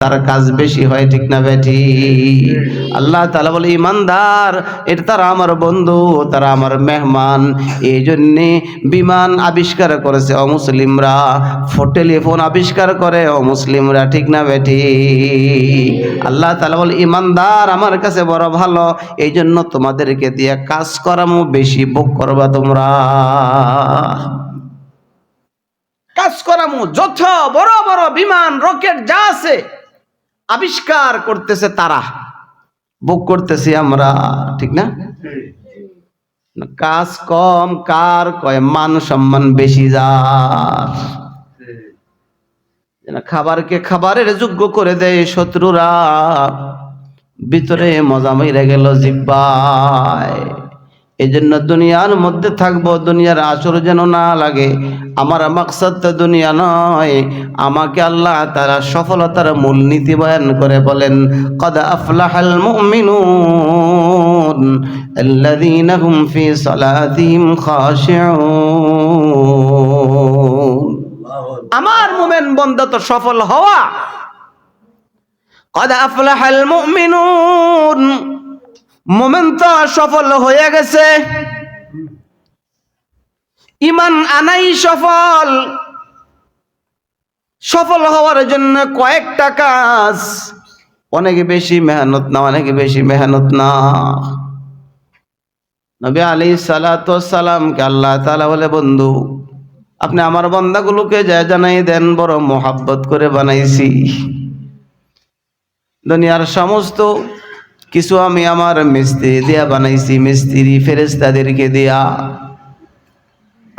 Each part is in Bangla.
তার কাজ বেশি হয়, ঠিক না বেঠি? আল্লাহ তাআলা বলে ইমানদার এটা তারা আমার বন্ধু, তারা আমার মেহমান। এই জন্যে বিমান আবিষ্কার করেছে অমুসলিমরা, টেলিফোন আবিষ্কার করে অমুসলিমরা, ঠিক না বেঠি? আল্লাহ তাআলা বলে ইমানদার আমার কাছে বড় ভালো, এই জন্য তোমাদেরকে দিয়ে কাজ করামো, বেশি ভোগ করবা তোমরা। কাজ করামো, যত বড় বড় বিমান রকেট যা আছে আবিষ্কার করতেছে তারা, ভোগ করতেছি আমরা, ঠিক না? কাজ কম কার কয় মান সম্মান বেশি যার। খাবারকে খাবারের যোগ্য করে দেয় শত্রুরা, ভিতরে মজা মাইরা গেল জিহ্বায়। এই জন্য দুনিয়ার মধ্যে থাকবো, দুনিয়ার আসর যেন না লাগে। আমার মাকসাদ তো দুনিয়া নয়, আমাকে আল্লাহ তাআলা সফলতার মূলনীতি বয়ান করে বলেন, কদ আফলাহাল মুমিনুন আল্লাযীনা হুম ফি সালাতিহিম খাশিউন। আমার মুমিন বান্দা তো সফল হওয়া। কদ আফলাহাল মুমিনুন, মুমিন তো সফল হয়ে গেছে, ঈমান আনাই সফল। সফল হওয়ার জন্য কয়েকটা কাজ, অনেক বেশি মেহনত না, অনেক বেশি মেহনত না। নবী আলাইহিস সালাতু ওয়াস সালামকে আল্লাহ তাআলা বলে, বন্ধু আপনি আমার বান্দাগুলোকে যা জানাই দেন, বড় মোহাব্বত করে বানাইছি। দুনিয়ার সমস্ত কিছু আমি আমার মিস্ত্রি দিয়া বানাইছি, মিস্ত্রি ফেরেশতাদেরকে দিয়া।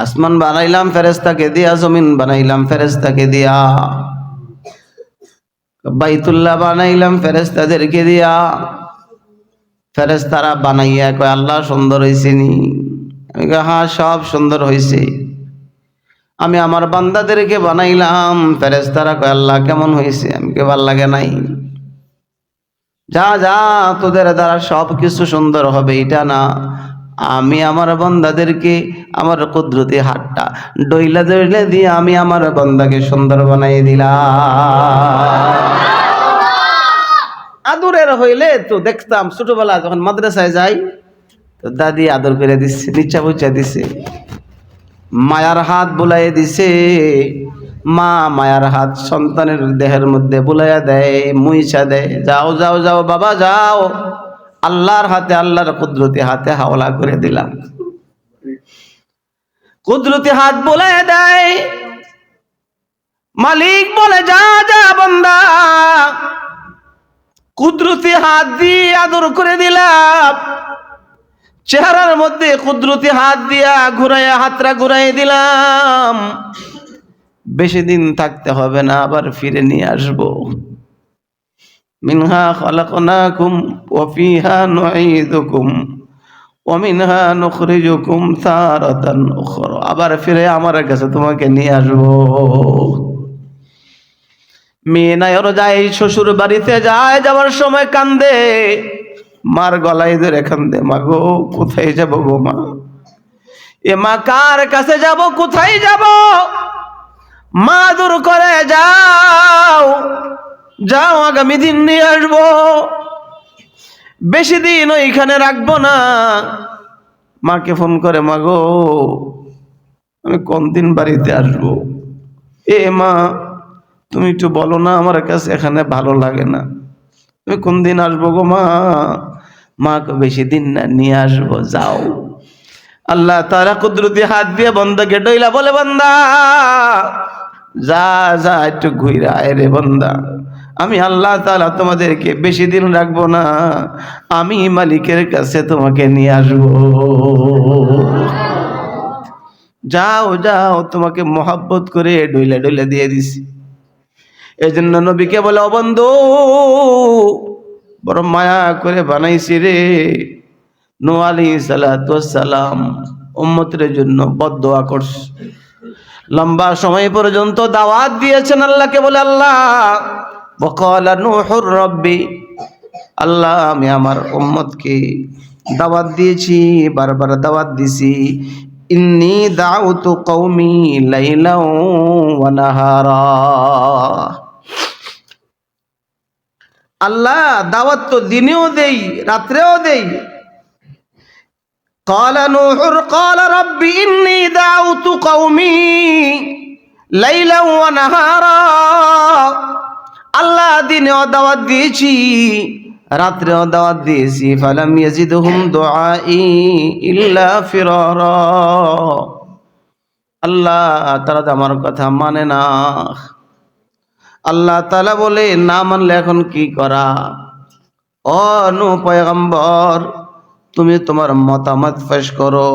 আসমান বানাইলাম ফেরেশতাকে দিয়া, জমিন বানাইলাম ফেরেশতাকে দিয়া, বাইতুল্লাহ বানাইলাম ফেরেশতাদেরকে দিয়া। ফেরেশতারা বানাইয়া কয় আল্লাহ সুন্দর হইছে নি? আমি কই হ্যাঁ সব সুন্দর হইছে। আমি আমার বান্দাদেরকে বানাইলাম, ফেরেশতারা কয় আল্লাহ কেমন হইছে? আমি কই ভালো লাগে নাই। যা যা তোদের দ্বারা সব কিছু সুন্দর হবে এটা না, আমি আমার বান্দাদেরকে আমার কুদরতি হাতটা ডইলা ডইলা দিয়ে আমি আমার বান্দাকে সুন্দর বানাই দিলাম। আদরের হইলে তো দেখতাম ছোটবেলা যখন মাদ্রাসায় যাই, তো দাদি আদর করে দিচ্ছে, নিচা বুঝা দিছে, মায়ার হাত বুলাই দিছে। মা মায়ার হাত সন্তানের দেহের মধ্যে বুলাইয়া দেয়, মুইছা দেয়, যাও যাও যাও বাবা যাও, আল্লাহর হাতে, আল্লাহর কুদরতি হাতে হাওলা করে দিলাম। কুদরতি হাত বুলাইয়া দেয়, মালিক বলে যা যা বান্দা, কুদরতি হাত দিয়ে আদর করে দিলাম। চেহারার মধ্যে কুদরতি হাত দিয়া ঘুরাইয়া হাতটা ঘুরাই দিলাম। বেশি দিন থাকতে হবে না, আবার ফিরে নিয়ে আসবো। মিনহা খালাকনাকুম ওয়া ফিহা নুঈদুকুম ওয়া মিনহা নুখরিজুকুম তারাতান উখরা, আবার ফিরে আমার কাছে তোমাকে নিয়ে আসবো। মেয়ে নায়র যায় শ্বশুর বাড়িতে, যায় যাওয়ার সময় কান্দে, মার গলায় ধরে কান্দে, মা গো কোথায় যাব গো মা, এ মা কার কাছে যাব, কোথায় যাব? মা দূর করে যাও, যাও আগামী দিন নিয়ে আসবো, বেশি দিন ওইখানে রাখবো না। মাকে ফোন করে, মা গো আমি কোন দিন বাড়িতে আসবো? এ মা তুমি একটু বলো না, আমার কাছে এখানে ভালো লাগে না, তুমি কোন দিন আসবো গো মা? মাকে বেশি দিন না, নিয়ে আসবো, যাও। আল্লাহ তাআলা কুদরতি হাত দিয়ে বান্দাকে ডইলা বলে, বান্দা যা যা একটু ঘুইরা আয় রে বান্দা, আমি আল্লাহ তাআলা তোমাদেরকে বেশি দিন রাখবো না, আমি মালিকের কাছে তোমাকে নিয়ে আসবো। যাও যাও, তোমাকে মোহাব্বত করে ডইলা ডইলা দিয়ে দিছি। এই জন্য নবীকে বলে, ও বন্ধু বড় মায়া করে বানাইছি রে। নূহ আলাইহিস সালাতু ওয়াস সালাম উম্মতের জন্য বদদোয়া করছে, লম্বা সময় পর্যন্ত দাওয়াত দিয়েছেন আল্লাহকে বলে, আল্লাহ ওয়াকালা নূহুর রাব্বি, আল্লাহ আমি আমার উম্মতকে দাওয়াত দিয়েছি, বারবার দাওয়াত দিছি, ইন্নী দাউতু কওমি লাইলাও ওয়া নাহারা, আল্লাহ দাওয়াত তো দিনেও দেই রাত্রেও দেই। قال نوح قال رب إني دعوت قومي ليلا ونهارا। আল্লাহ দিনেও দাওয়াত দিয়েছি রাত্রেও দাওয়াত দিয়েছি। ফালাম ইয়াজিদহুম দুআই ইল্লা ফিরারা। আল্লাহ তারা তো আমার কথা মানে না। আল্লাহ তাআলা বলে না মানলে এখন কি করা? ও নূহ পয়গম্বর তুমি তোমার মতামত পেশ করো।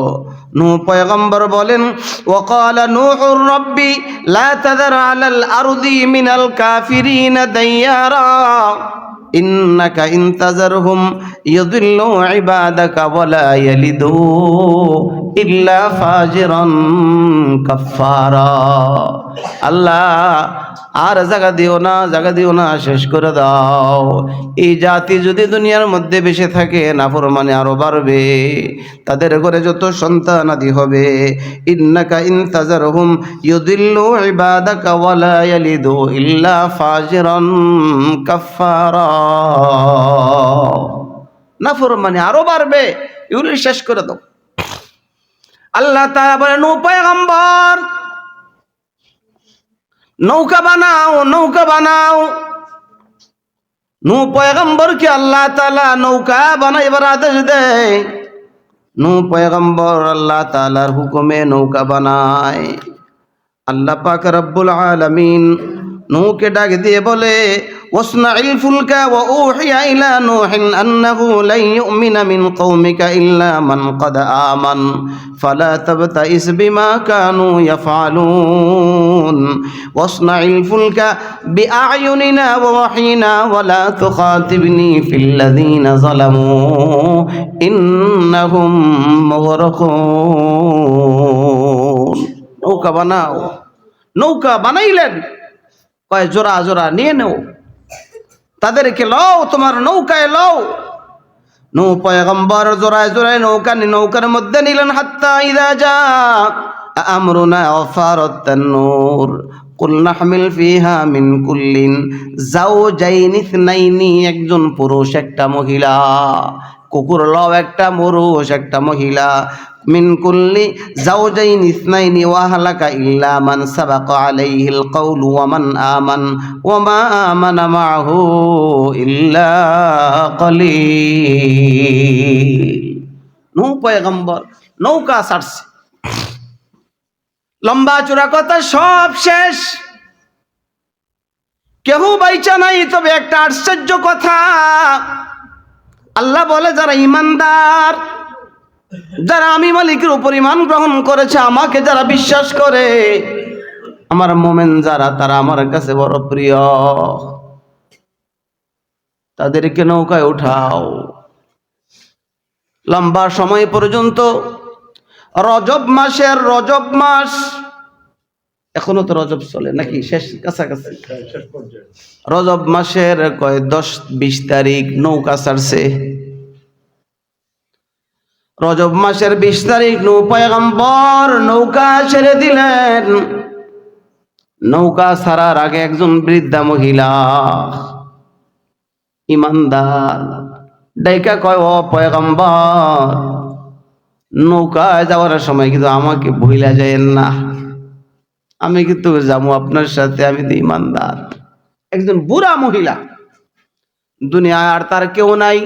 নূহ পয়গম্বর বলেন ওয়াকালা নূহুর রাব্বি লা তাযার আলাল আরদি মিনাল কাফিরিনা দাইয়ারা ইন্নাকা ইন তাযারহুম ইউদিল্লু ইবাদাকা ওয়ালা ইয়ালিদু ইল্লা ফাজিরান কাফফারা। আল্লাহ আর জায়গা দিও না শেষ করে দাও। এই জাতি যদি দুনিয়ার মধ্যে বেঁচে থাকে নাফরমানি আরো বাড়বে, তাদের ঘরে যত সন্তান আদি হবে। ইন্নাকা ইনতাজারহুম ইউদিল্লু ইবাদাকা ওয়ালা ইয়ালিদু ইল্লা ফাজিরান কাফফারা। নাফরমানি আরো বাড়বে, এগুলো শেষ করে দাও। আল্লাহ তাআলা বলেন ও পয়গম্বর নৌকা বানাও। নূহ পয়গম্বরকে আল্লাহ তাআলা নৌকা বানাইবার আদেশ দেয়। নূহ পয়গম্বর আল্লাহ তাআলার হুকুমে নৌকা বানায়। আল্লাহ পাক রব্বুল আলামিন নূহকে ডাক দিয়ে বলে ওয়াসনাইল ফুলকা ওয়া উহিয়া ইলা নূহিন আন্নাহু লা ইউমিনা মিন কওমিকা ইল্লা মান ক্বাদ আমান ফালা তাবতাইস বিমা কানু ইয়াফআলুন ওয়াসনাইল ফুলকা বিআয়ুনিনা ওয়া ওয়াহিনা ওয়া লা তুখাতিবনি ফিল্লাযিনা যালামু ইন্নাহুম মুগরাকুন। নৌকা বানাইলেন, কয় জোড়া জোড়া নিয়ে নেও, তাদেরকে লও, তোমার নৌকায় লও। নূহ পয়গম্বর জোড়ায় জোড়ায় নৌকার মধ্যে নিলেন। হাত্তা ইযা জা আমরুনা ওয়াফারাত তান্নুর কুল নাহমিল ফিহা মিন কুল্লিন যাওজাইনি ইসনাইনি। একজন পুরুষ একটা মহিলা, কুকুর লও একটা পুরুষ একটা মহিলা। মিন কুল্লি যাওজাইনি ইসনাইনি ওয়া হালাকা ইল্লা মান সাবাকা আলাইহিল কওলু ওয়া মান আমান ওয়া মা আমানা মাআহু ইল্লা কলিল। নূহ পয়গম্বর নৌকা ছাড়ছে, লম্বা চূড়া কথা সব শেষ, কেউ বাইচা নাই। তবে একটা আশ্চর্য কথা, আল্লাহ বলে যারা ইমানদার, যারা আমি মালিকের উপর ঈমান গ্রহণ করেছে, আমাকে যারা বিশ্বাস করে, আমার মোমেন যারা, তারা আমার কাছে বড় প্রিয়, তাদেরকে নৌকায় উঠাও। লম্বা সময় পর্যন্ত রজব মাস, এখনো তো রজব চলে নাকি, শেষ কাছাকাছি, রজব মাসের 10-20 তারিখ নৌকা ছাড়ছে। রজব মাসের 20 তারিখ নূহ পয়গম্বর নৌকা ছেড়ে দিলেন। নৌকা ছাড়ার আগে একজন বৃদ্ধা মহিলা ইমানদার ডাইকা কয় ও পয়গম্বর নৌকায় যাওয়ার সময় কিন্তু আমাকে ভুলা যায়েন না, আমি কিন্তু যাবো আপনার সাথে, আমি তো ইমানদার। একজন বুড়া মহিলা, দুনিয়ায় আর তার কেউ নাই।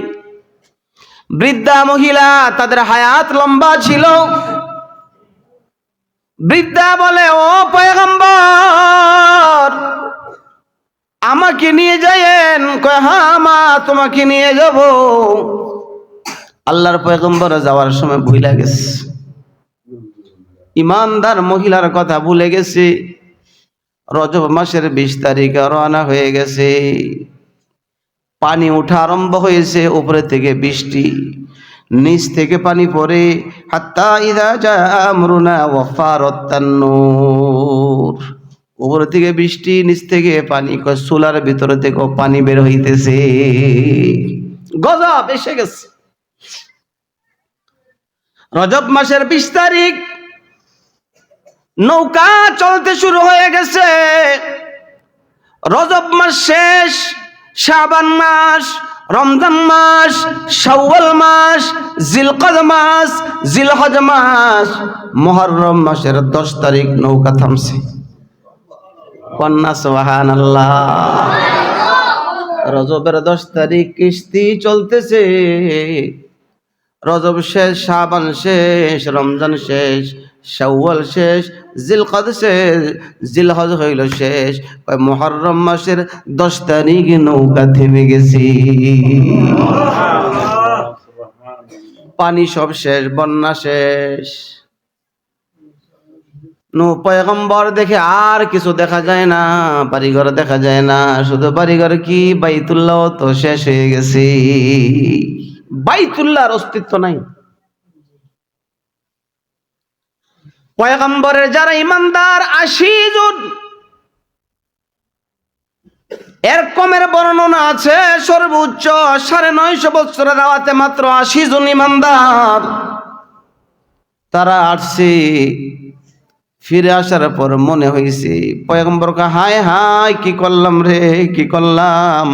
বৃদ্ধা মহিলা, তাদের হায়াত লম্বা ছিল। বৃদ্ধা বলে ও পয়গম্বর আমাকে নিয়ে যায়েন। কয় হ্যাঁ মা তোমাকে নিয়ে যাব। আল্লাহর পয়গম্বর যাওয়ার সময় ভুলে গেছে, ইমানদার মহিলার কথা ভুলে গেছে। রজব মাসের 20 তারিখে রওনা হয়ে গেছে। পানি ওঠা আরম্ভ হয়েছে, উপরে থেকে বৃষ্টি, নিচ থেকে পানি পড়ে। হাত্তা ইযা জা আমরুনা ওয়াফারাত তান্নুর, উপর থেকে বৃষ্টি, নিচ থেকে পানি, চুলার ভিতরে থেকে পানি বের হইতেছে। গজব এসে গেছে। রজব মাসের 20 তারিখ নৌকা চলতে শুরু হয়ে গেছে। রজব মাস শেষ, শাবান মাস, রমজান মাস, শাওয়াল মাস, জিলকদ মাস, জিলহজ মাস, মুহররম মাসের 10 তারিখ নৌকা থামছে। কন্যা সুবহানাল্লাহ। রজবের 10 তারিখ কিস্তি চলতেছে। রজব শেষ, শাবান শেষ, রমজান শেষ, শাওয়াল শেষ, জিলকদ শেষ, জিলহজ হইল শেষ। মুহররম মাসের 10 তারিখ নৌকা থেমে গেছে। পানি সব শেষ, বন্যা শেষ। পয়গম্বর দেখে আর কিছু দেখা যায় না, বাড়িঘর দেখা যায় না। শুধু বাড়িঘর কি, বাইতুল্লাহ তো শেষ হয়ে গেছে। বাইতুল্লাহর অস্তিত্ব নাই। পয়গম্বরের যারা ইমানদার 80 জন, এর কমের বর্ণনা আছে সর্বোচ্চ 950 বছরের দাওয়াতে মাত্র 80 জন ইমানদার তারা আসছে। ফিরে আসার পর মনে হয়েছে পয়গম্বরকে, হায় হায় কি করলাম রে, কি করলাম।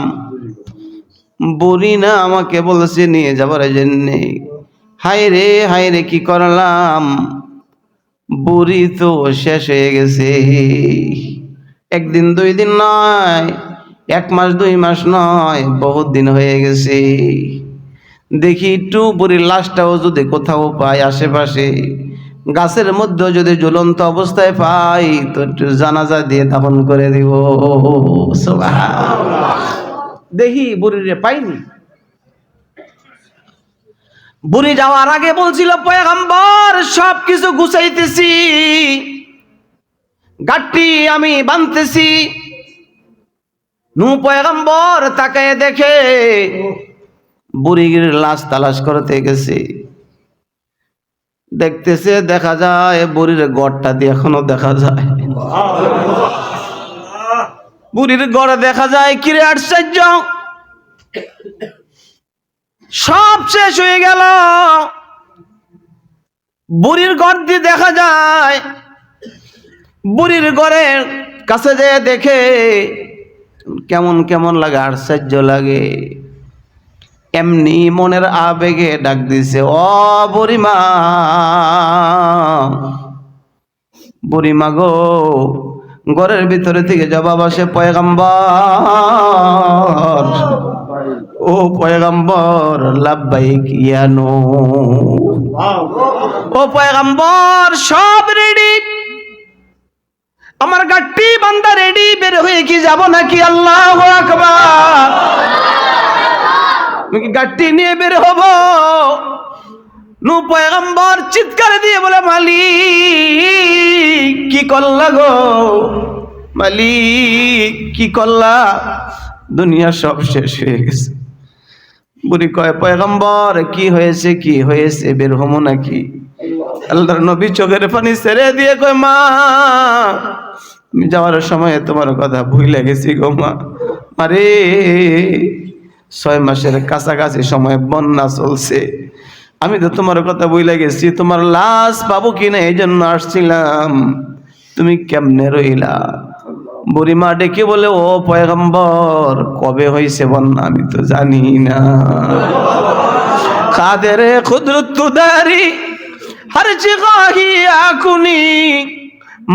বুড়ি না আমাকে বলছে নিয়ে যাবার জন্য। হায় রে কি করলাম। বুড়ি তো শেষ হয়ে গেছে। একদিন 2 দিন নয়, 1 মাস 2 মাস নয়, বহুত দিন হয়ে গেছে। দেখি একটু বুড়ির লাশটাও যদি কোথাও পাই আশেপাশে, গাছের মধ্যে যদি ঝুলন্ত অবস্থায় পাই তো একটু জানাজা দিয়ে দাফন করে দিব। সুবহানাল্লাহ। দেখি বুড়িরে পাইনি। বুড়ি যাওয়ার আগে বলছিল, পয়গম্বর সবকিছু গুছাইতেছি, গাঠটি আমি বাঁধতেছি। পয়গম্বর তাকায় দেখে বুড়ির লাশ তালাশ করতে গেছে। দেখতেছে, দেখা যায় বুড়ির গড়টা দিয়ে এখনো দেখা যায়। বুড়ির গড়ে দেখা যায়। কিরে আশ্চর্য, সব শেষ হয়ে গেল। বুড়ির গড় দিয়ে দেখা যায়। বুড়ির গড়ের কাছে যেয়ে দেখে কেমন কেমন লাগে, আশ্চর্য লাগে। এমনি মনের আবেগে ডাক দিছে, ও বুড়িমা, বুড়িমা গো। ঘরের ভিতরে থেকে জবাব আসে, পয়গম্বর, ও পয়গম্বর, লাব্বাইক ইয়া নূহ। ও পয়গম্বর, সব রেডি, আমার গাট্টি বান্দা রেডি, বের হয়ে কি যাব নাকি? আল্লাহু আকবার। আমি কি গাট্টি নিয়ে বের হব? পয়গম্বর চিৎকার দিয়ে বলে, মালিক কি করলা গো, মালিক কি করলা, দুনিয়া সব শেষ হয়ে গেছে। বুড়ি কয়, পয়গম্বর কি হয়েছে, কি হয়েছে, বের হবো নাকি? আল্লাহর নবী চোখের পানি ছেড়ে দিয়ে কয়, মা আমি যাওয়ার সময় তোমার কথা ভুলে গেছি গো মা। আরে 6 মাসের কাছাকাছি সময় বন্যা চলছে, আমি তো তোমার কথা ভুলে গেছি। তোমার লাশ পাবো কিনা এই জন্য আসছিলাম, তুমি কেমনে রইলা? বুড়িমা ডেকে বলে, ও পয়গম্বর, কবে হয়েছে বন্যা আমি তো জানি না। কাদের কুদরত দারি হর জিগাহি আকুনি,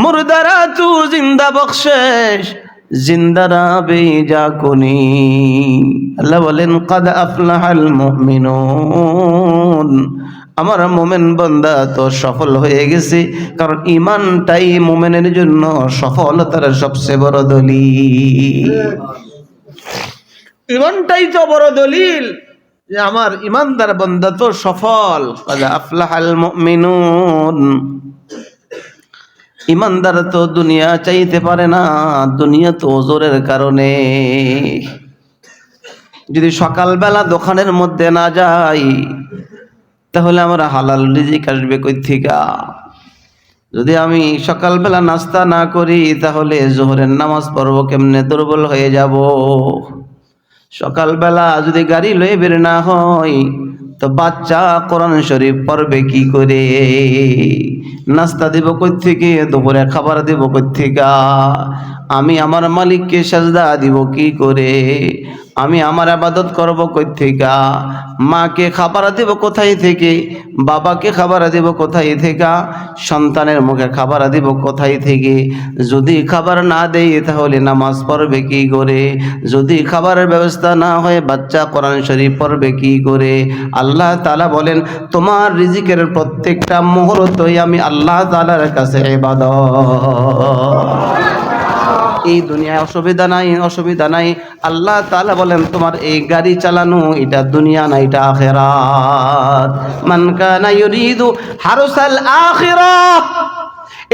মুর্দারা তু জিন্দা বখশেশ, জিন্দারা বেজা কুনি। আল্লাহ বলেন, কাদ আফলাহাল মুমিনুন, আমার মোমেন বান্দা তো সফল হয়ে গেছে। কারণ ইমানটাই মোমেনের জন্য সফলতার সবচেয়ে বড় দলিল। ইমানটাই তো বড় দলিল যে আমার ইমানদার বান্দা তো সফল। কাদ আফলাহাল মুমিনুন। ইমানদার তো দুনিয়া চাইতে পারে না, দুনিয়া তো ওজরের কারণে। যদি সকালবেলা দোকানের মধ্যে না যাই তাহলে আমরা হালাল রিজিক আসবে কই থেকে? যদি আমি সকালবেলা নাস্তা না করি তাহলে জোহরের নামাজ পড়ব কেমনে? দুর্বল হয়ে যাব। সকালবেলা যদি গাড়ি লয়ে বের না হয় তো বাচ্চা কোরআন শরীফ পড়বে কি করে? নাস্তা দিব কই থেকে, দুপুরে খাবার দিব কই থেকে, আমি আমার মালিককে সাজদা দিব কি করে, আমি আমার ইবাদত করব কই থেকে, মাকে খাবার দিব কোথায় থেকে, বাবাকে খাবার দিব কোথায় থেকে, সন্তানের মুখে খাবার দিব কোথায় থেকে। যদি খাবার না দেই তাহলে নামাজ পড়বে কি করে, যদি খাবারের ব্যবস্থা না হয় বাচ্চা কোরআন শরীফ পড়বে কি করে। আল্লাহ তাআলা বলেন তোমার রিজিকের প্রত্যেকটা মুহূর্তই আমি আল্লাহ তাআলার কাছে ইবাদত। এই দুনিয়ায় অসুবিধা নাই, অসুবিধা নাই। আল্লাহ তাআলা বলেন তোমার এই গাড়ি চালানো এটা দুনিয়া না, এটা আখিরাত। মান কানা ইউরিদু হারসাল আখিরাহ,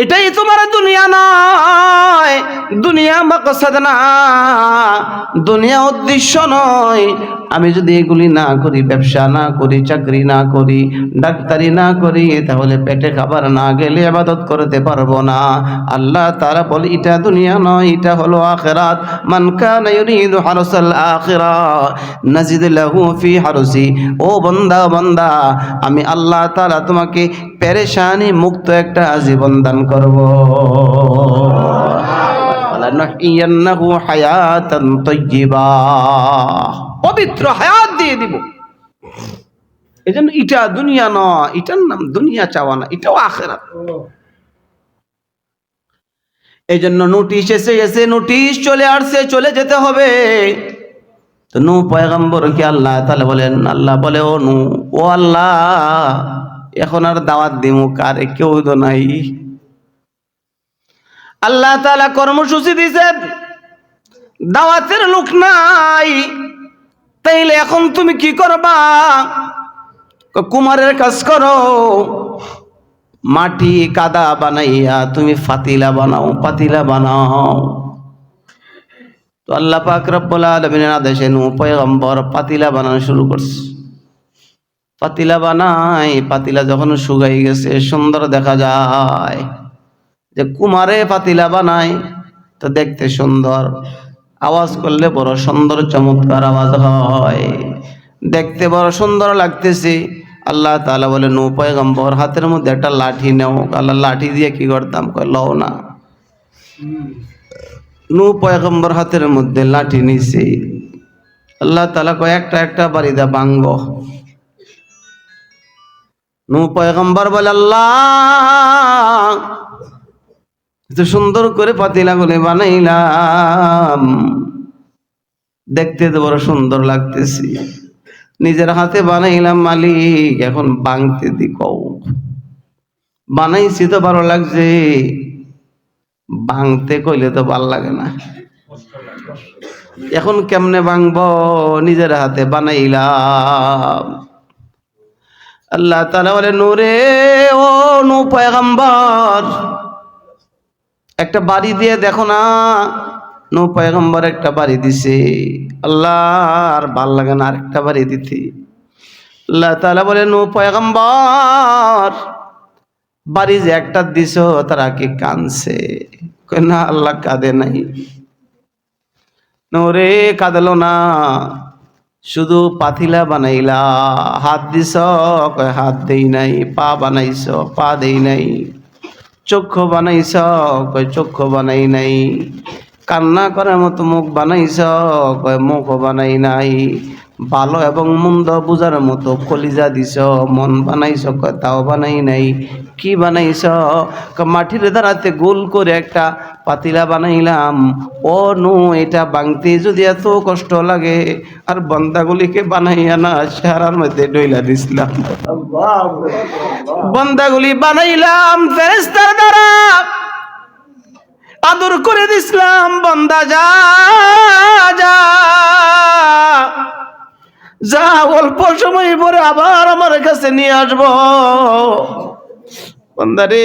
এটাই তোমার দুনিয়া নয়, দুনিয়া মাকসাদ না, দুনিয়া উদ্দেশ্য নয়। আমি যদি এগুলি না করি, ব্যবসা না করি, চাকরি না করি, ডাক্তারি না করি, তাহলে পেটে খাবার না গেলে ইবাদত করতে পারবো না। আল্লাহ তাআলা বলে এটা দুনিয়া নয়, এটা হলো আখিরাত। মান কানা ইউরিদু হারসাল আখিরাহ নাজিদ লাহু ফি হারসি। ও বান্দা, বান্দা, আমি আল্লাহ তাআলা তোমাকে পেরেশানি মুক্ত একটা জীবন দান করব। লানুহইয়ান্নাহু হায়াতান তাইয়্যিবা, পবিত্র হায়াত দিয়ে দিব। এজন্য এটা দুনিয়া নয়, এটার নাম দুনিয়া চাওয়া না, এটাও আখিরাত। এজন্য নোটিশ এসে গেছে, নোটিশ চলে আসছে, চলে যেতে হবে। তো নূহ পয়গম্বরকে আল্লাহ তাআলা বলেন, আল্লাহ বলে ও নূহ, ও আল্লাহ এখন আর দাওয়াত দিমু কারে, কেউ তো নাই। আল্লাহ তাআলা কর্মসূচি দিয়েছেন, দাওয়াতের লোক নাই, তাইলে এখন তুমি কি করবা? কুমারের কাজ করো, মাটি কাদা বানাইয়া তুমি পাতিলা বানাও, পাতিলা বানাও। তো আল্লাহ পাক রব্বুল আলামিনের আদেশে নূহ পয়গম্বর পাতিলা বানানো শুরু করছে। পাতিলা বানাই, পাতিলা যখন শুকাই গেছে, সুন্দর দেখা যায় যে কুমারে পাতিলা বানায়, তো দেখতে সুন্দর, আওয়াজ করলে বড় সুন্দর চমৎকার আওয়াজ হয়, দেখতে বড় সুন্দর লাগতেছে। আল্লাহ তাআলা বলে নূহ পয়গম্বর হাতের মধ্যে একটা লাঠি নাও। আল্লাহ লাঠি দিয়ে কি করতাম? কয় লও না। নূহ পয়গম্বর হাতের মধ্যে লাঠি নিছে। আল্লাহ তাআলা কয় একটা একটা বাড়িদা ভাঙব। নূহ পয়গম্বর বলে আল্লাহ এত সুন্দর করে পাতিলাগুলি বানাইলাম, দেখতে তো বড় সুন্দর লাগতেছে, নিজের হাতে বানাইলাম মালিক, এখন ভাঙতে দি কও। বানাইছি তো ভালো লাগছে, ভাঙতে কইলে তো ভাল লাগে না। এখন কেমনে ভাঙবো? নিজের হাতে বানাইলাম। আল্লাহ তাআলা বলে নূরে, ও নূহ পয়গম্বর একটা বাড়ি দিয়ে দেখো না। নূহ পয়গম্বর একটা বাড়ি দিছে। আল্লাহ আর ভাল লাগে না আরেকটা বাড়ি দিতে। আল্লাহ তাআলা বলে নূহ পয়গম্বর বাড়ি যে একটা দিছো তারা কি কাঁদছে? কয় না আল্লাহ কাঁদে নাই। নূরে কাঁদলো না, শুধু পাতিলা বানাইলা, হাত দিছ? কয় হাত দেই নাই। পা বানাইছ? পা দেই নাই। চক্ষু বানাইছ? কয় চক্ষু বানাই নাই। কান্না করার মতো মুখ বানাইছ? কয় মুখ বানাই নাই। ভালো এবং মন্দ বুঝার মতো কলিজা দিছ, মন বানাইছ? কয় তাও বানাই নাই। কি বানাইছ? মাটির দ্বারাতে গোল করে একটা পাতিলা বানাইলাম। ও নূহ এটা ভাঙতে যদি এত কষ্ট লাগে, আর বান্দাগুলিকে বানাইয়া না সারার মধ্যে ডইলা দিছিলাম। বান্দাগুলি বানাইলাম ফেরেশতার দ্বারা, আদর করে দিছিলাম। বান্দা যা যা যা, অল্প সময় পরে আবার আমার কাছে নিয়ে আসবো। বান্দারে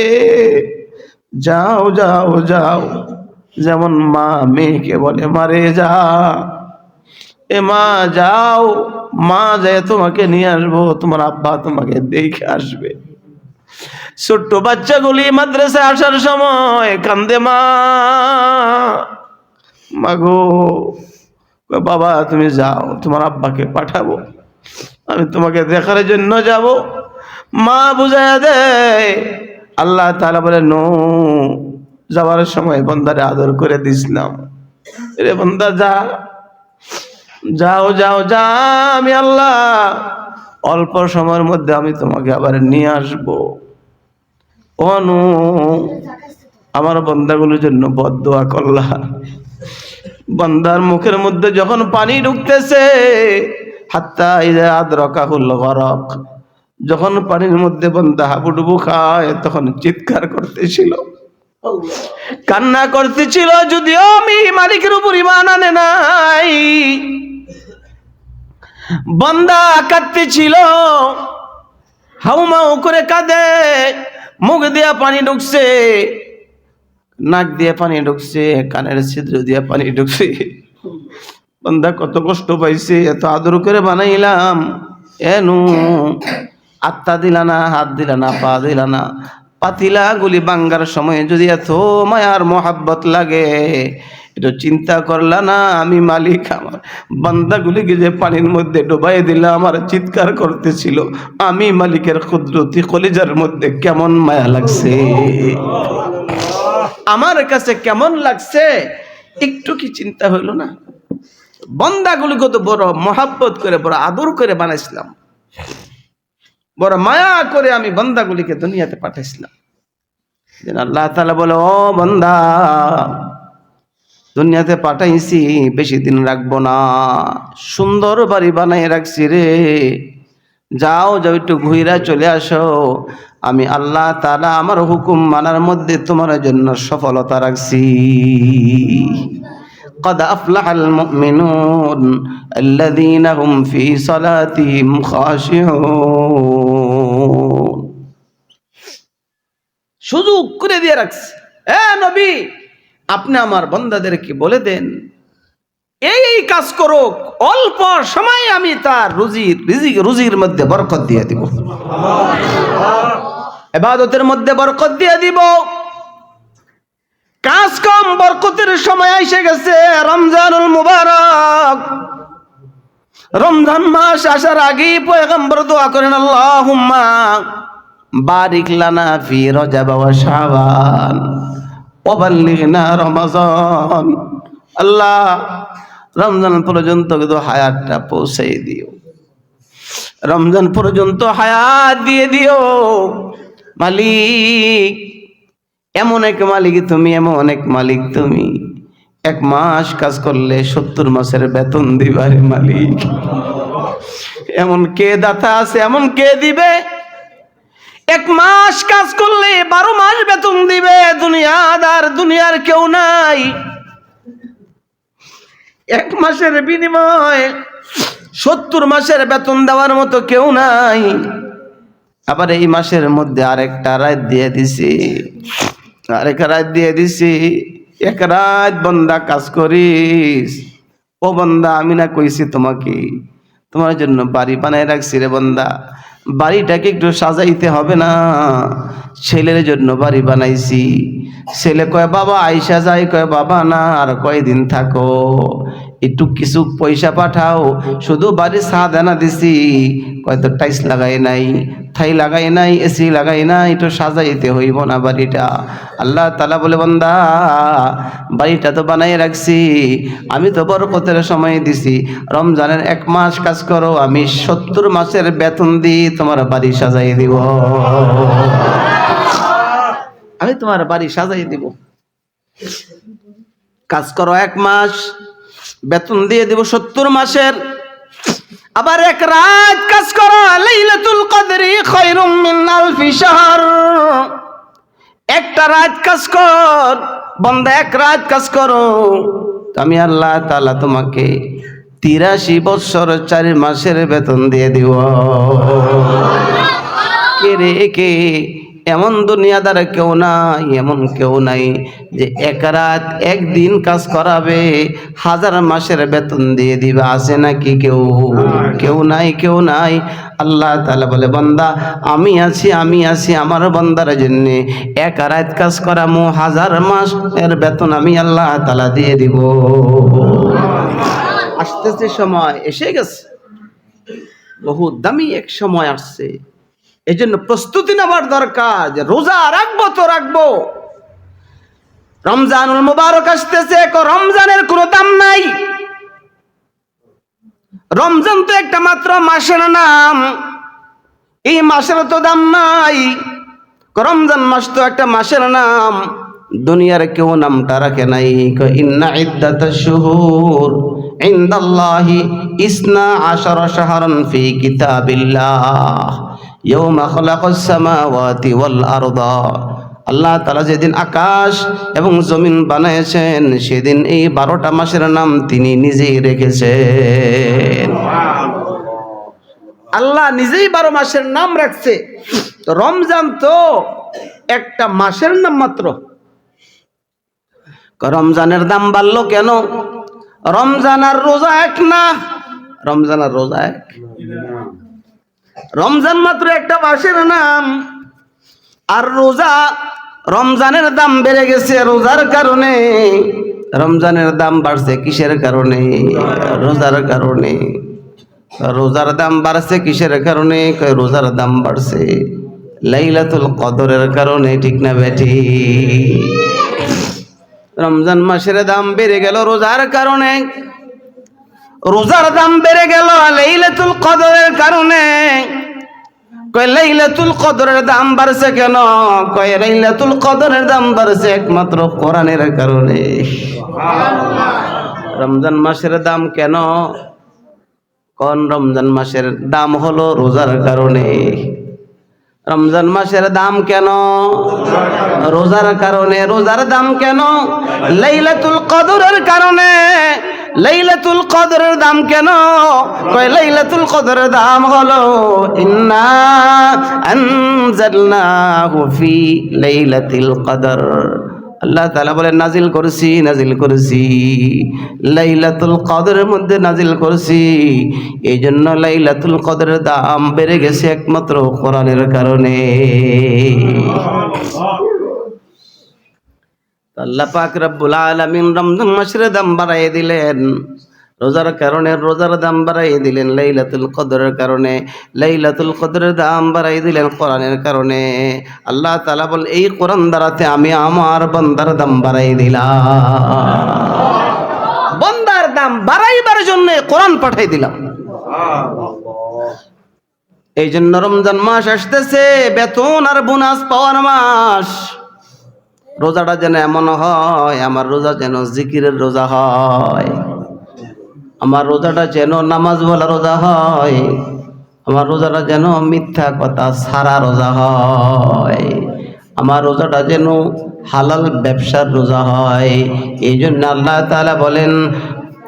যাও যাও যাও, যেমন মা মেয়েকে বলে মারে যা, এ মা যাও, মা যায় তোমাকে নিয়ে আসবো, তোমার আব্বা তোমাকে দেখে আসবে। ছোট্ট বাচ্চাগুলি মাদ্রাসায় আসার সময় কান্দে, মা মাগো, বাবা তুমি যাও, তোমার আব্বাকে পাঠাবো, আমি তোমাকে দেখার জন্য যাব। মা বুঝাইয়া দেয় আল্লাহ তাআলা বলে নো, যাওয়ার সময় বান্দারে আদর করে দিছিলাম, রে বান্দা যা, যাও যাও যা, আমি আল্লাহ অল্প সময়ের মধ্যে আমি তোমাকে আবার নিয়ে আসবো। ও নূহ, আমার বান্দাগুলোর জন্য বদদোয়া করলা। বান্দার মুখের মধ্যে যখন পানি ঢুকতেছে, হাত্তা ইযা আদরাকাহুল গরক, যখন পানির মধ্যে বান্দা হাবুডুবু খায় তখন চিৎকার করতেছিল, কান্না করতেছিল, যদিও আমি মালিকের উপর ঈমান আনে নাই। বান্দা কাঁদতেছিল, হাউমাউ করে কাঁদে, মুখ দিয়া পানি ঢুকছে, নাক দিয়ে পানি ঢুকছে, কানের ছিদ্র দিয়ে পানি ঢুকছে। বান্দা কত কষ্ট পাইছে, এত আদর করে বানাইলাম, এনু আত্মা দিলা না, হাত দিলা না, পা দিলা না। পাতিলা গুলি বাঙ্গার সময় যদি এত মায়ার মোহাব্বত লাগে, এটা চিন্তা করলা না আমি মালিক আমার বান্দাগুলিকে যে পানির মধ্যে ডুবাই দিলাম, আমার চিৎকার করতেছিল, আমি মালিকের কুদরতি কলিজার মধ্যে কেমন মায়া লাগছে, আমার কাছে কেমন লাগছে, একটু কি চিন্তা হইল না? বান্দাগুলিকে তো বড় মোহাব্বত করে, বড় আদর করে বানাইছিলাম, বড় মায়া করে আমি বান্দাগুলিকে দুনিয়াতে পাঠাইছিলাম। আল্লাহ তাআলা বলে, ও বান্দা, দুনিয়াতে পাঠাইছি, বেশি দিন রাখবো না, সুন্দর বাড়ি বানাই রাখছি রে, যাও যাও একটু ঘুরে চলে আসো, আমি আল্লাহ তাআলা আমার হুকুম মানার মধ্যে তোমার জন্য সফলতা রাখছি। قد أفلح المؤمنون الذين هم في صلاتهم خاشعون। সুযোগ করে দিয়ে রাখছে, এ নবী আপনি আমার বান্দাদেরকে বলে দেন এই কাজ করো, অল্প সময় আমি তার রুজির মধ্যে বরকত দিয়ে দিব, ইবাদতের মধ্যে বরকত দিয়ে দিব। কাজ কম, বরকতের সময় এসে গেছে, রমজানুল মুবারক। রমজান মাস আসার আগেই পয়গম্বর দোয়া করেন, আল্লাহুম্মা বারিক লানা ফি রজব ওয়া শাবান ওয়া বাল্লিগনা রমাজান। আল্লাহ রমজান পর্যন্ত কিন্তু হায়াতটা পৌঁছে দিও, রমজান পর্যন্ত হায়াত দিয়ে দিও। মালিক এমন এক মালিক তুমি, এমন এক মালিক তুমি, 1 মাস কাজ করলে 70 মাসের বেতন দিবারে মালিক। এমন কে দাতা আছে, এমন কে দিবে? 1 মাস কাজ করলে 12 মাস বেতন দিবে। দুনিয়ার কেউ নাই। 1 মাসের বিনিময়ে 70 মাসের বেতন দেওয়ার মতো কেউ নাই। আবার এই মাসের মধ্যে আরেকটা রাত দিয়ে দিছি, আরেকটা রাত দিয়ে দিছি। 1 রাত বান্দা কাজ করিস, ও বান্দা আমি না কইছি তোমাকে, তোমার জন্য বাড়ি বানায় রাখছি রে বান্দা, বাড়িটাকে একটু সাজাইতে হবে না? ছেলের জন্য বাড়ি বানাইছি। ছেলে কয় বাবা আইসা যায়, কয় বাবা না আর কয়দিন থাকো, একটু কিছু পয়সা পাঠাও, শুধু বাড়ি ছাদ আনা দিছি, কয় তো টাইলস লাগাই নাই, থাই লাগাই নাই, এসি লাগাই নাই, একটু সাজাইতে হইব না বাড়িটা? আল্লাহ তাআলা বলে বান্দা বাড়িটা তো বানাই রাখছি, আমি তো বরকতের সময় দিছি, রমজানের 1 মাস কাজ করো, আমি 70 মাসের বেতন দিই তোমার বাড়ি সাজাই দিব, আমি তোমার বাড়ি সাজাই দিব। কাজ করো 1 মাস, বেতন দিয়ে দিব 70 মাসের। আবার 1 রাত কাজ করো, লাইলাতুল কদরি খায়রুম মিন আলফি শাহর। একটা রাত কাজ কর বান্দা, 1 রাত কাজ করো, আমি আল্লাহ তাআলা তোমাকে 83 বছর 4 মাসের বেতন দিয়ে দিব। কে রে কে? এমন দুনিয়াদার কেউ নাই, এমন কেউ নাই যে 1 রাত 1 দিন কাজ করাবে 1000 মাসের বেতন দিয়ে দিবে, আছে নাকি কেউ? কেউ নাই, কেউ নাই। আল্লাহ তাআলা বলে বান্দা আমি আছি আমার বান্দার জন্য 1 রাত কাজ করামু 1000 মাসের বেতন আমি আল্লাহ তাআলা দিয়ে দিব। আসতেছে, সময় এসে গেছে, বহু দামি এক সময় আসছে, এই জন্য প্রস্তুতি নেওয়ার দরকার যে রোজা রাখবো তো রাখবো। রমজানুল মুবারক আসতেছে, রমজানের কোনো দাম নাই। রমজান তো একটা মাত্র মাসের নাম, এই মাসের তো দাম নাই। রমজান মাস তো একটা মাসের নাম, দুনিয়ার কেউ নামটা রাখে নাই। ইন্না ইদ্দাতাশ শুহুর ইনদাল্লাহি ইসনা আশারা শাহরান ফি কিতাবিল্লাহ ইয়াওমা খালাকাস সামাওয়াতি ওয়াল আরদা। আল্লাহ তাআলা যেদিন আকাশ এবং জমিন বানিয়েছেন সেদিন এই 12টা মাসের নাম তিনি নিজেই রেখেছেন। আল্লাহ নিজেই 12 মাসের নাম রাখছে। তো রমজান তো একটা মাসের নাম মাত্র। রমজানের দাম বাড়লো কেন? রমজান আর রোজা এক না। রমজান আর রোজা এক? রমজান মাত্র একটা মাসের নাম, আর রোজা, রমজানের দাম বেড়ে গেছে রোজার কারণে। রমজানের দাম বাড়ছে কিসের কারণে? রোজার কারণে। রোজার দাম বাড়ছে কিসের কারণে? রোজার দাম বাড়ছে লাইলাতুল কদরের কারণে। ঠিক না বেঠি? রমজান মাসের দাম বেড়ে গেল রোজার কারণে, রোজার দাম বেড়ে গেল লাইলাতুল কদরের কারণে। কয় লাইলাতুল কদরের দাম বাড়ছে কেন? কয় লাইলাতুল কদরের দাম বাড়ছে একমাত্র কোরআনের কারণে। রমজান মাসের দাম কেন? কোন রমজান মাসের দাম হলো রোজার কারণে। রমজান মাসের দাম কেন? রোজার কারণে। রোজার দাম কেন? লাইলাতুল কদরের কারণে। লাইলাতুল কদরের দাম কেন? কয় লাইলাতুল কদরের দাম হলো ইন্না আনজালনাহু ফি লাইলাতিল কদর। আল্লাহ তাআলা বলেন নাজিল করেছি লাইলাতুল কদরের মধ্যে নাজিল করেছি। এই জন্য লাইলাতুল কদরের দাম বেড়ে গেছে একমাত্র কোরআনের কারণে। আল্লাহ পাক রব্বুল আলামিন রমজান মাসের দাম বাড়াই দিলেন রোজার কারণে, রোজার দাম বাড়াই দিলেন লাইলাতুল কদরের কারণে, লাইলাতুল কদরের দাম বাড়াই দিলেন কোরআনের কারণে। আল্লাহ তাআলা বলেন এই কোরআন দ্বারাতে আমি আমার বান্দার দাম বাড়াই দিলাম। বান্দার দাম বাড়াইবার জন্য কোরআন পাঠাই দিলাম। এই জন্য রমজান মাস আসতেছে বেতন আর বোনাস পাওয়ার মাস। রোজাটা যেন এমন হয়, আমার রোজা যেন জিকিরের রোজা হয়, আমার রোজাটা যেন নামাজ বলা রোজা হয়, আমার রোজাটা যেন মিথ্যা কথা সারা রোজা হয়, আমার রোজাটা যেন হালাল ব্যবসার রোজা হয়। এই জন্য আল্লাহ তাআলা বলেন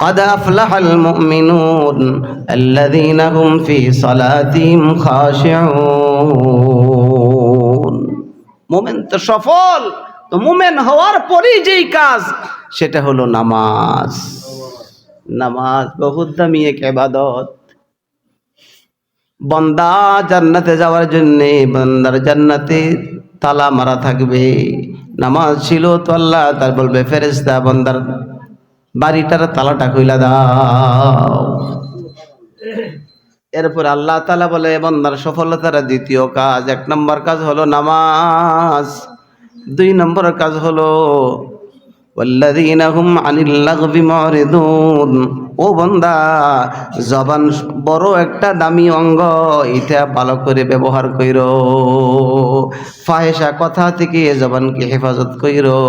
قد أفلح المؤمنون الذين هم في صلاتهم خاشعون। মুমিন তো সফল। তো মুমিন হওয়ার পরেই যেই কাজ সেটা হলো নামাজ। নামাজ বহুত দামি এক ইবাদত। বান্দা জান্নাতে যাওয়ার জন্য বান্দার জান্নাতে তালা মারা থাকবে। নামাজ ছিল তো আল্লাহ তার বলবে ফেরেশতা বান্দার বাড়িটার তালাটা খুইলা দাও। এরপর আল্লাহ তাআলা বলে বান্দার সফলতার দ্বিতীয় কাজ, 1 নম্বর কাজ হলো নামাজ, 2 নম্বর কাজ হলো ওয়াল্লাযীনা হুম আনিল লাগবি মুরিদুন। ও বান্দা জবান বড় একটা দামি অঙ্গ, এটা ভালো করে ব্যবহার কইরো। ফাহিশা কথা থেকে জবানকে হেফাজত কইরো।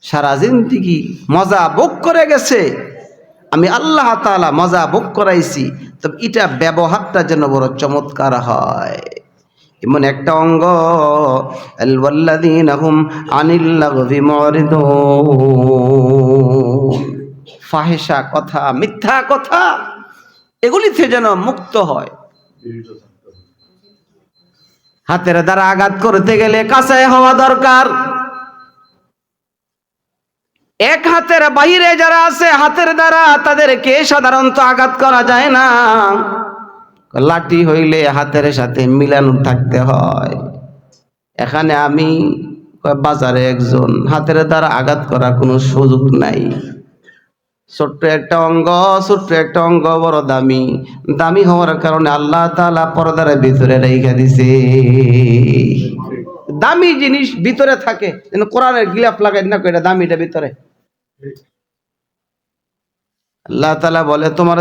সারা জিন্দেগি মজা ভোগ করে গেছে, আমি আল্লাহ তাআলা মজা ভোগ করাইছি, তবে এটা ব্যবহারটা যেন বড় চমৎকার হয়। এমন একটা অঙ্গ ওয়াল্লাযীনা হুম আনিল লাগবি মুরিদুন। ফাহিশা কথা, মিথ্যা কথা এগুলি থেকে যেন মুক্ত হয়। হাতের দ্বারা আঘাত করতে গেলে কাছে হওয়া দরকার। এক হাতের বাইরে যারা আছে হাতের দ্বারা তাদেরকে সাধারণত আঘাত করা যায় না। লাঠি হইলে হাতের সাথে মিলানো থাকতে হয়। এখানে আমি বাজারে একজন হাতের দ্বারা আঘাত করার কোনো সুযোগ নাই। ছোট্ট একটা অঙ্গ বড় দামি, দামি হওয়ার কারণে আল্লাহ তাআলা পর্দার ভিতরে রেখে দিছে। দামি জিনিস ভিতরে থাকে, যেন কোরআনের গিলাফ লাগাই না কইরা দামিটা ভিতরে। আল্লাহ তাআলা বলে তোমার